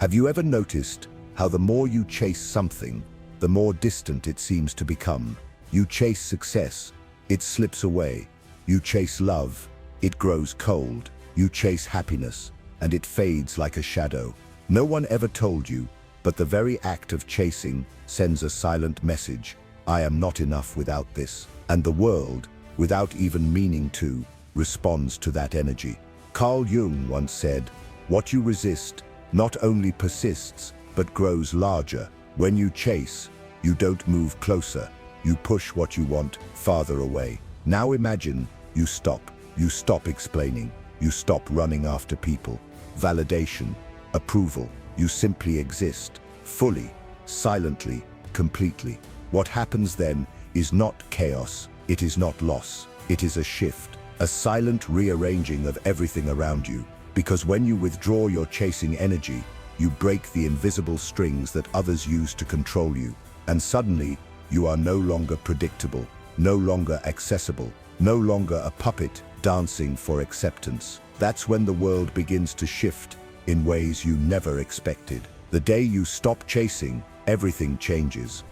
Have you ever noticed how the more you chase something, the more distant it seems to become? You chase success, it slips away. You chase love, it grows cold. You chase happiness, and it fades like a shadow. No one ever told you, but the very act of chasing sends a silent message. I am not enough without this. And the world, without even meaning to, responds to that energy. Carl Jung once said, "What you resist not only persists, but grows larger. When you chase, you don't move closer. You push what you want farther away." Now imagine you stop. You stop explaining. You stop running after people, validation, approval. You simply exist, fully, silently, completely. What happens then is not chaos. It is not loss. It is a shift, a silent rearranging of everything around you. Because when you withdraw your chasing energy, you break the invisible strings that others use to control you. And suddenly, you are no longer predictable, no longer accessible, no longer a puppet dancing for acceptance. That's when the world begins to shift in ways you never expected. The day you stop chasing, everything changes.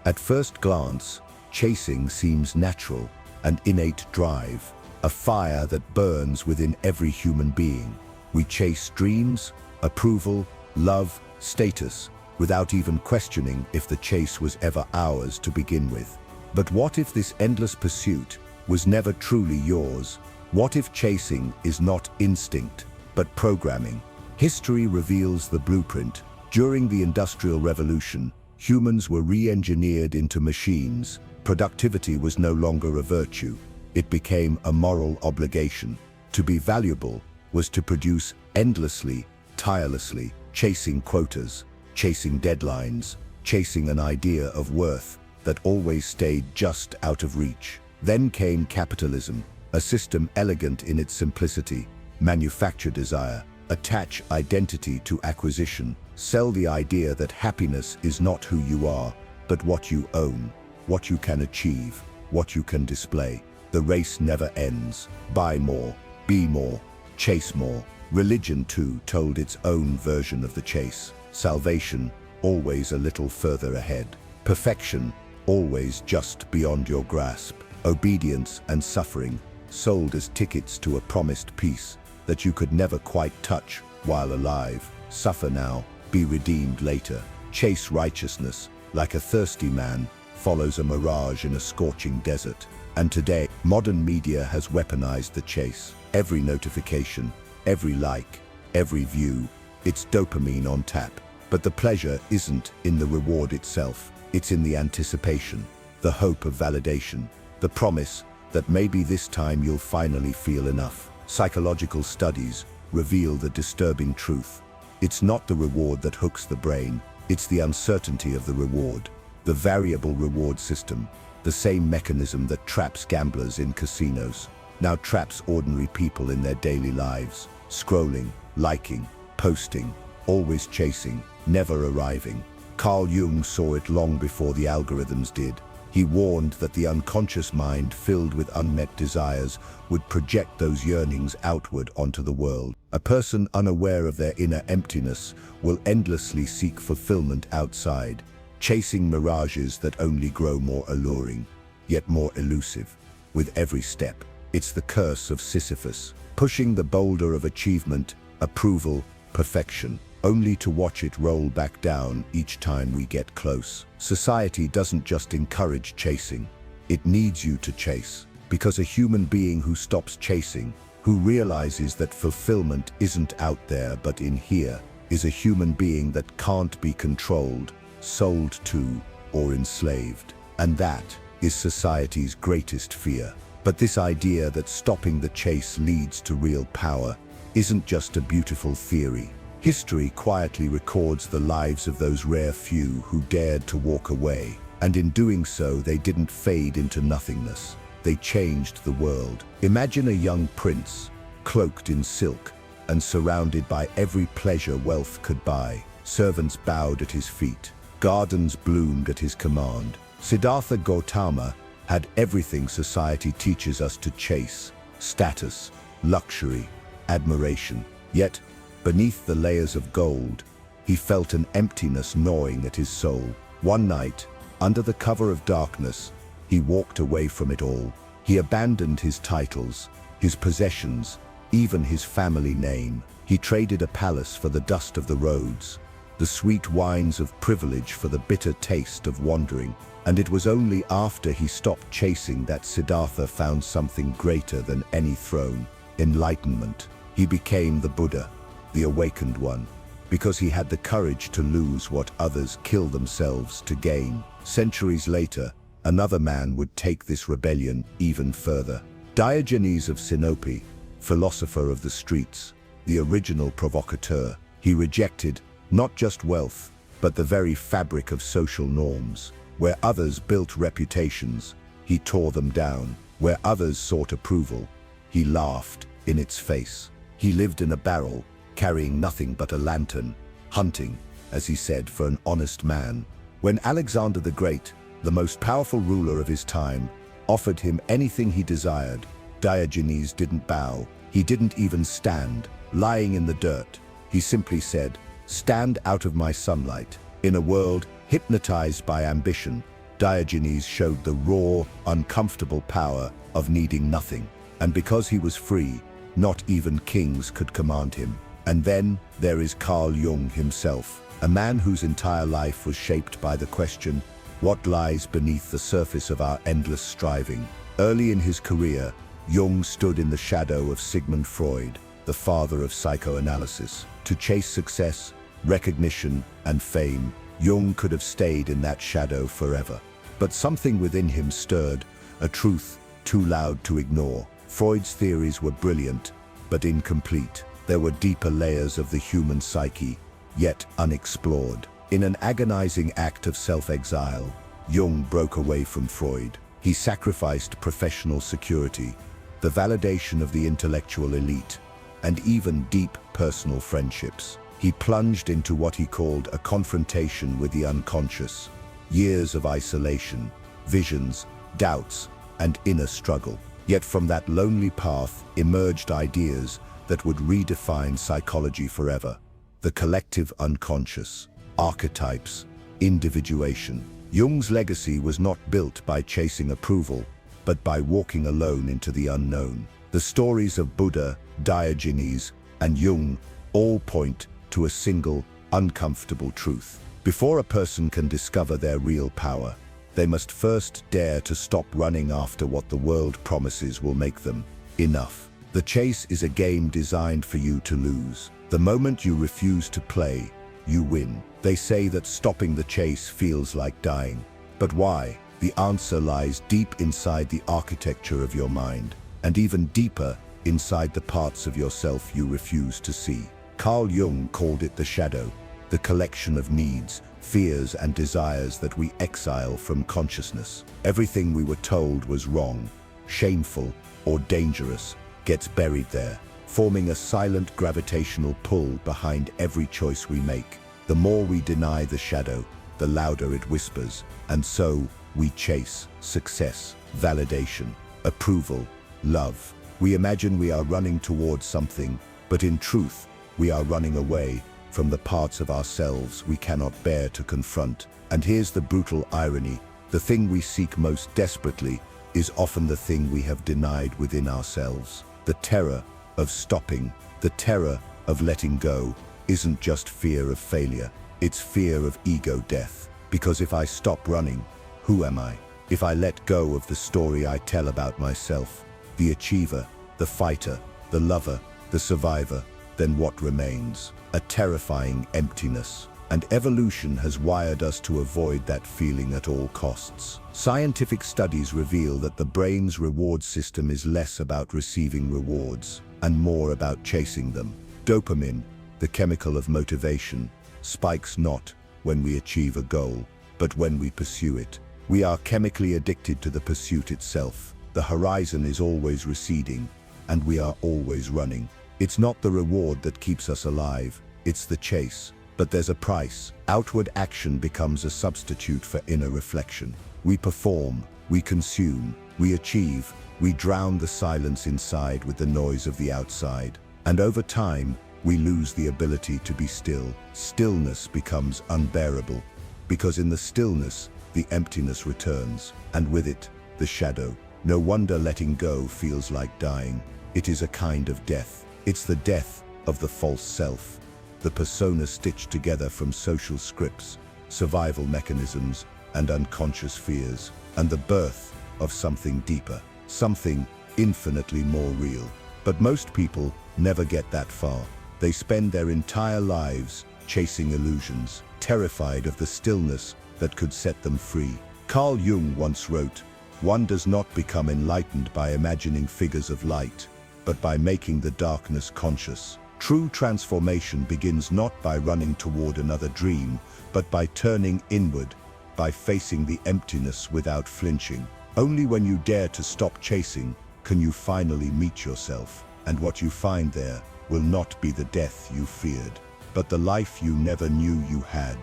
At first glance, chasing seems natural, an innate drive, a fire that burns within every human being. We chase dreams, approval, love, status, without even questioning if the chase was ever ours to begin with. But what if this endless pursuit was never truly yours? What if chasing is not instinct, but programming? History reveals the blueprint. During the Industrial Revolution, humans were re-engineered into machines. Productivity was no longer a virtue. It became a moral obligation. To be valuable was to produce endlessly, tirelessly, chasing quotas, chasing deadlines, chasing an idea of worth that always stayed just out of reach. Then came capitalism, a system elegant in its simplicity. Manufacture desire, attach identity to acquisition, sell the idea that happiness is not who you are, but what you own, what you can achieve, what you can display. The race never ends. Buy more, be more, chase more. Religion, too, told its own version of the chase. Salvation, always a little further ahead. Perfection, always just beyond your grasp. Obedience and suffering, sold as tickets to a promised peace that you could never quite touch while alive. Suffer now, be redeemed later. Chase righteousness, like a thirsty man follows a mirage in a scorching desert. And today, modern media has weaponized the chase. Every notification, every like, every view, it's dopamine on tap. But the pleasure isn't in the reward itself. It's in the anticipation, the hope of validation, the promise that maybe this time you'll finally feel enough. Psychological studies reveal the disturbing truth. It's not the reward that hooks the brain, it's the uncertainty of the reward. The variable reward system, the same mechanism that traps gamblers in casinos, now traps ordinary people in their daily lives. Scrolling, liking, posting, always chasing, never arriving. Carl Jung saw it long before the algorithms did. He warned that the unconscious mind filled with unmet desires would project those yearnings outward onto the world. A person unaware of their inner emptiness will endlessly seek fulfillment outside, chasing mirages that only grow more alluring, yet more elusive, with every step. It's the curse of Sisyphus, pushing the boulder of achievement, approval, perfection, only to watch it roll back down each time we get close. Society doesn't just encourage chasing, it needs you to chase. Because a human being who stops chasing, who realizes that fulfillment isn't out there but in here, is a human being that can't be controlled, sold to, or enslaved. And that is society's greatest fear. But this idea that stopping the chase leads to real power isn't just a beautiful theory. History quietly records the lives of those rare few who dared to walk away, and in doing so they didn't fade into nothingness. They changed the world. Imagine a young prince, cloaked in silk, and surrounded by every pleasure wealth could buy. Servants bowed at his feet. Gardens bloomed at his command. Siddhartha Gautama had everything society teaches us to chase: status, luxury, admiration. Yet, beneath the layers of gold, he felt an emptiness gnawing at his soul. One night, under the cover of darkness, he walked away from it all. He abandoned his titles, his possessions, even his family name. He traded a palace for the dust of the roads, the sweet wines of privilege for the bitter taste of wandering. And it was only after he stopped chasing that Siddhartha found something greater than any throne: enlightenment. He became the Buddha, the awakened one, because he had the courage to lose what others kill themselves to gain. Centuries later, another man would take this rebellion even further. Diogenes of Sinope, philosopher of the streets, the original provocateur. He rejected not just wealth, but the very fabric of social norms. Where others built reputations, he tore them down. Where others sought approval, he laughed in its face. He lived in a barrel, carrying nothing but a lantern, hunting, as he said, for an honest man. When Alexander the Great, the most powerful ruler of his time, offered him anything he desired, Diogenes didn't bow. He didn't even stand, lying in the dirt. He simply said, "Stand out of my sunlight." In a world hypnotized by ambition, Diogenes showed the raw, uncomfortable power of needing nothing. And because he was free, not even kings could command him. And then there is Carl Jung himself, a man whose entire life was shaped by the question, what lies beneath the surface of our endless striving? Early in his career, Jung stood in the shadow of Sigmund Freud, the father of psychoanalysis. To chase success, recognition, and fame, Jung could have stayed in that shadow forever. But something within him stirred, a truth too loud to ignore. Freud's theories were brilliant, but incomplete. There were deeper layers of the human psyche, yet unexplored. In an agonizing act of self-exile, Jung broke away from Freud. He sacrificed professional security, the validation of the intellectual elite, and even deep personal friendships. He plunged into what he called a confrontation with the unconscious. Years of isolation, visions, doubts, and inner struggle. Yet from that lonely path emerged ideas that would redefine psychology forever. The collective unconscious, archetypes, individuation. Jung's legacy was not built by chasing approval, but by walking alone into the unknown. The stories of Buddha, Diogenes, and Jung all point to a single, uncomfortable truth. Before a person can discover their real power, they must first dare to stop running after what the world promises will make them enough. The chase is a game designed for you to lose. The moment you refuse to play, you win. They say that stopping the chase feels like dying. But why? The answer lies deep inside the architecture of your mind, and even deeper inside the parts of yourself you refuse to see. Carl Jung called it the shadow, the collection of needs, fears, and desires that we exile from consciousness. Everything we were told was wrong, shameful, or dangerous gets buried there, forming a silent gravitational pull behind every choice we make. The more we deny the shadow, the louder it whispers, and so we chase success, validation, approval, love. We imagine we are running towards something, but in truth, we are running away from the parts of ourselves we cannot bear to confront. And here's the brutal irony: the thing we seek most desperately is often the thing we have denied within ourselves. The terror of stopping, the terror of letting go, isn't just fear of failure, it's fear of ego death. Because if I stop running, who am I? If I let go of the story I tell about myself, the achiever, the fighter, the lover, the survivor, then what remains? A terrifying emptiness. And evolution has wired us to avoid that feeling at all costs. Scientific studies reveal that the brain's reward system is less about receiving rewards and more about chasing them. Dopamine, the chemical of motivation, spikes not when we achieve a goal, but when we pursue it. We are chemically addicted to the pursuit itself. The horizon is always receding, and we are always running. It's not the reward that keeps us alive, it's the chase. But there's a price. Outward action becomes a substitute for inner reflection. We perform, we consume, we achieve, we drown the silence inside with the noise of the outside. And over time, we lose the ability to be still. Stillness becomes unbearable, because in the stillness, the emptiness returns, and with it, the shadow. No wonder letting go feels like dying. It is a kind of death. It's the death of the false self, the persona stitched together from social scripts, survival mechanisms, and unconscious fears, and the birth of something deeper, something infinitely more real. But most people never get that far. They spend their entire lives chasing illusions, terrified of the stillness that could set them free. Carl Jung once wrote, "One does not become enlightened by imagining figures of light, but by making the darkness conscious." True transformation begins not by running toward another dream, but by turning inward, by facing the emptiness without flinching. Only when you dare to stop chasing can you finally meet yourself, and what you find there will not be the death you feared, but the life you never knew you had.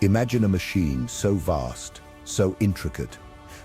Imagine a machine so vast, so intricate,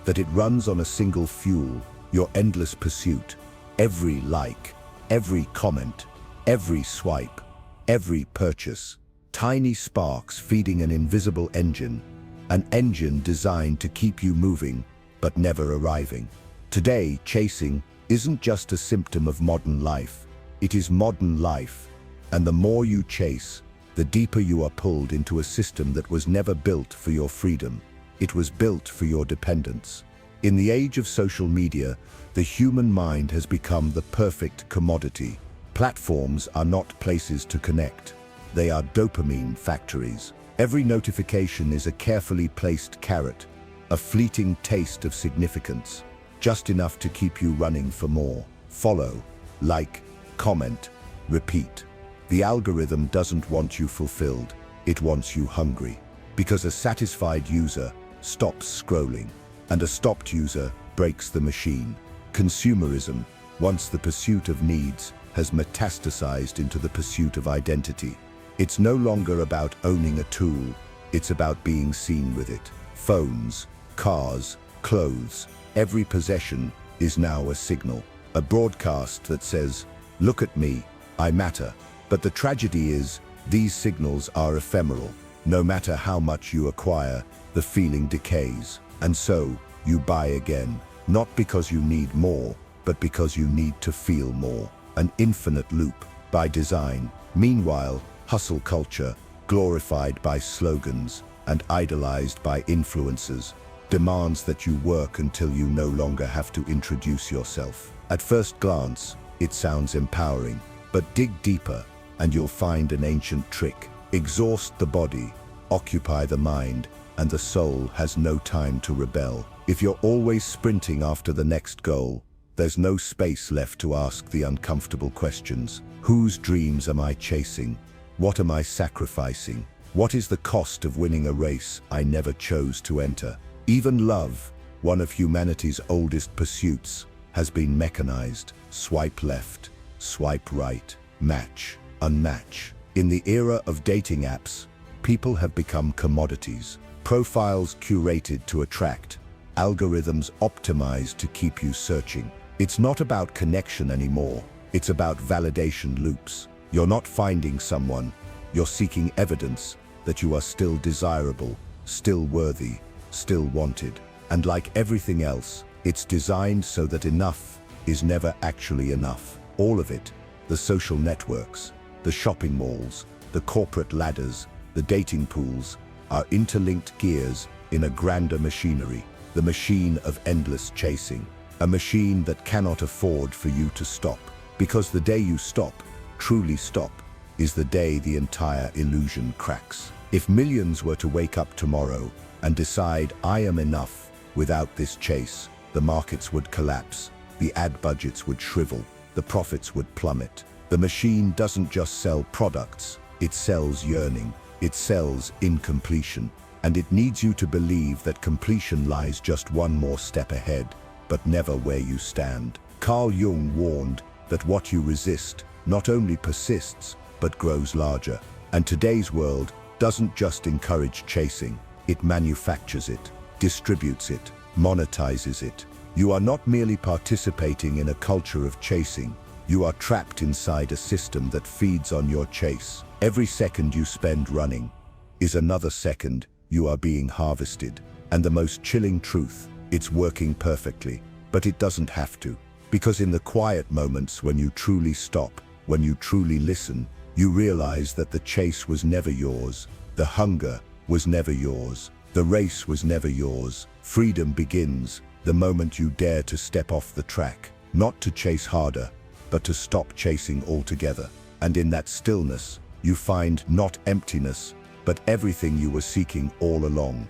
that it runs on a single fuel, your endless pursuit. Every like, every comment, every swipe, every purchase. Tiny sparks feeding an invisible engine, an engine designed to keep you moving, but never arriving. Today, chasing isn't just a symptom of modern life. It is modern life, and the more you chase, the deeper you are pulled into a system that was never built for your freedom. It was built for your dependence. In the age of social media, the human mind has become the perfect commodity. Platforms are not places to connect. They are dopamine factories. Every notification is a carefully placed carrot, a fleeting taste of significance, just enough to keep you running for more. Follow, like, comment, repeat. The algorithm doesn't want you fulfilled, it wants you hungry. Because a satisfied user stops scrolling, and a stopped user breaks the machine. Consumerism, once the pursuit of needs, has metastasized into the pursuit of identity. It's no longer about owning a tool, it's about being seen with it. Phones, cars, clothes, every possession is now a signal, a broadcast that says, "Look at me, I matter." But the tragedy is, these signals are ephemeral. No matter how much you acquire, the feeling decays. And so, you buy again, not because you need more, but because you need to feel more. An infinite loop, by design. Meanwhile, hustle culture, glorified by slogans and idolized by influencers, demands that you work until you no longer have to introduce yourself. At first glance, it sounds empowering, but dig deeper and you'll find an ancient trick. Exhaust the body, occupy the mind, and the soul has no time to rebel. If you're always sprinting after the next goal, there's no space left to ask the uncomfortable questions. Whose dreams am I chasing? What am I sacrificing? What is the cost of winning a race I never chose to enter? Even love, one of humanity's oldest pursuits, has been mechanized. Swipe left, swipe right, match, unmatch. In the era of dating apps, people have become commodities. Profiles curated to attract, algorithms optimized to keep you searching. It's not about connection anymore, it's about validation loops. You're not finding someone, you're seeking evidence that you are still desirable, still worthy, still wanted. And like everything else, it's designed so that enough is never actually enough. All of it, the social networks, the shopping malls, the corporate ladders, the dating pools, are interlinked gears in a grander machinery, the machine of endless chasing, a machine that cannot afford for you to stop. Because the day you stop, truly stop, is the day the entire illusion cracks. If millions were to wake up tomorrow and decide, "I am enough," without this chase, the markets would collapse, the ad budgets would shrivel, the profits would plummet. The machine doesn't just sell products, it sells yearning, it sells incompletion, and it needs you to believe that completion lies just one more step ahead, but never where you stand. Carl Jung warned that what you resist not only persists, but grows larger. And today's world doesn't just encourage chasing, it manufactures it, distributes it, monetizes it. You are not merely participating in a culture of chasing. You are trapped inside a system that feeds on your chase. Every second you spend running is another second you are being harvested. And the most chilling truth, it's working perfectly. But it doesn't have to. Because in the quiet moments when you truly stop, when you truly listen, you realize that the chase was never yours. The hunger was never yours. The race was never yours. Freedom begins the moment you dare to step off the track, not to chase harder, but to stop chasing altogether. And in that stillness, you find not emptiness, but everything you were seeking all along.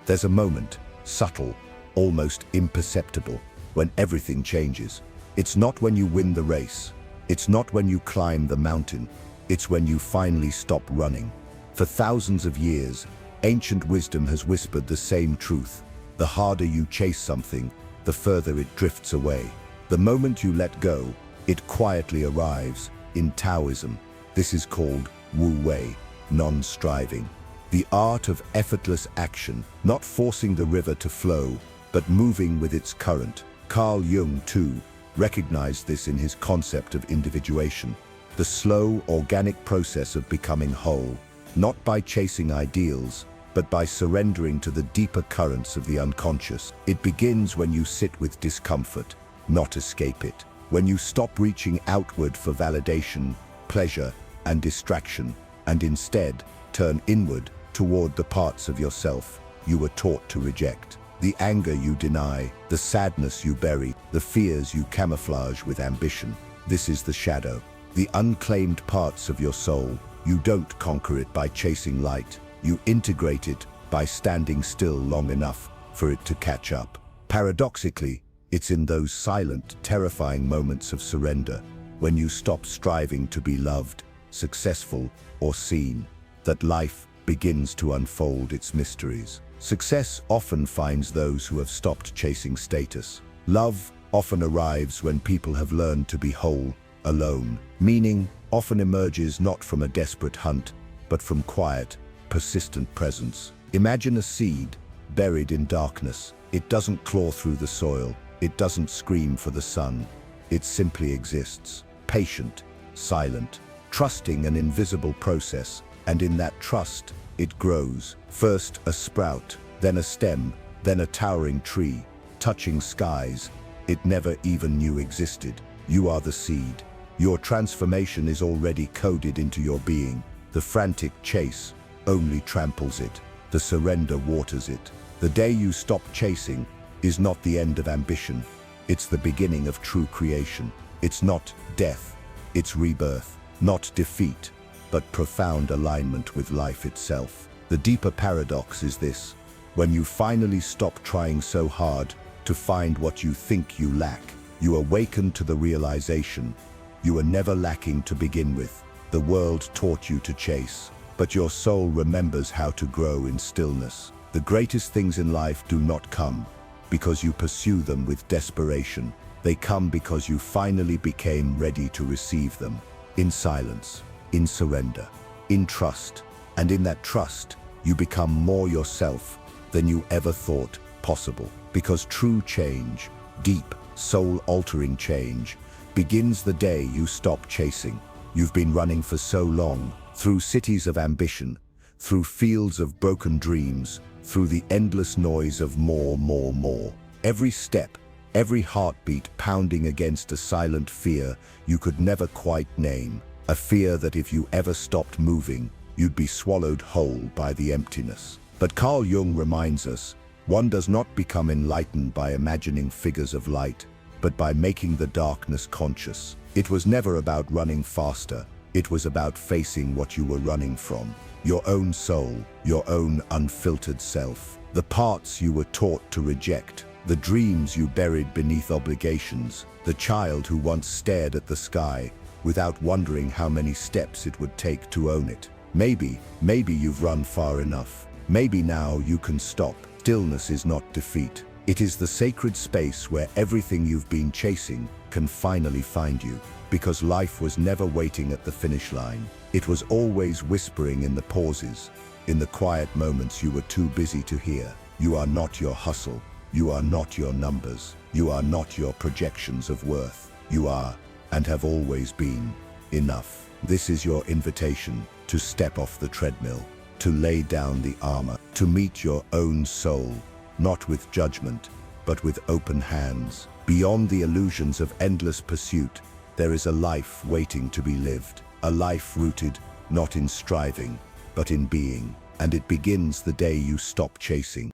There's a moment, subtle, almost imperceptible, when everything changes. It's not when you win the race. It's not when you climb the mountain. It's when you finally stop running. For thousands of years, ancient wisdom has whispered the same truth. The harder you chase something, the further it drifts away. The moment you let go, it quietly arrives. In Taoism, this is called Wu Wei, non-striving. The art of effortless action, not forcing the river to flow, but moving with its current. Carl Jung, too, recognized this in his concept of individuation, the slow, organic process of becoming whole, not by chasing ideals, but by surrendering to the deeper currents of the unconscious. It begins when you sit with discomfort, not escape it. When you stop reaching outward for validation, pleasure, and distraction, and instead turn inward toward the parts of yourself you were taught to reject. The anger you deny, the sadness you bury, the fears you camouflage with ambition. This is the shadow, the unclaimed parts of your soul. You don't conquer it by chasing light. You integrate it by standing still long enough for it to catch up. Paradoxically, it's in those silent, terrifying moments of surrender, when you stop striving to be loved, successful, or seen, that life begins to unfold its mysteries. Success often finds those who have stopped chasing status. Love often arrives when people have learned to be whole, alone. Meaning often emerges not from a desperate hunt, but from quiet, persistent presence. Imagine a seed buried in darkness. It doesn't claw through the soil. It doesn't scream for the sun. It simply exists, patient, silent, trusting an invisible process. And in that trust, it grows. First a sprout, then a stem, then a towering tree, touching skies it never even knew existed. You are the seed. Your transformation is already coded into your being. The frantic chase only tramples it. The surrender waters it. The day you stop chasing is not the end of ambition. It's the beginning of true creation. It's not death. It's rebirth. Not defeat, but profound alignment with life itself. The deeper paradox is this: when you finally stop trying so hard to find what you think you lack, you awaken to the realization you were never lacking to begin with. The world taught you to chase, but your soul remembers how to grow in stillness. The greatest things in life do not come because you pursue them with desperation. They come because you finally became ready to receive them. In silence, in surrender, in trust. And in that trust, you become more yourself than you ever thought possible. Because true change, deep, soul-altering change, begins the day you stop chasing. You've been running for so long, through cities of ambition, through fields of broken dreams, through the endless noise of more. Every step, every heartbeat pounding against a silent fear you could never quite name. A fear that if you ever stopped moving, you'd be swallowed whole by the emptiness. But Carl Jung reminds us, one does not become enlightened by imagining figures of light, but by making the darkness conscious. It was never about running faster. It was about facing what you were running from. Your own soul, your own unfiltered self. The parts you were taught to reject. The dreams you buried beneath obligations. The child who once stared at the sky without wondering how many steps it would take to own it. Maybe you've run far enough. Maybe now you can stop. Stillness is not defeat. It is the sacred space where everything you've been chasing can finally find you. Because life was never waiting at the finish line. It was always whispering in the pauses. In the quiet moments you were too busy to hear. You are not your hustle. You are not your numbers. You are not your projections of worth. You are, and have always been, enough. This is your invitation to step off the treadmill, to lay down the armor, to meet your own soul, not with judgment, but with open hands. Beyond the illusions of endless pursuit, there is a life waiting to be lived, a life rooted not in striving, but in being. And it begins the day you stop chasing.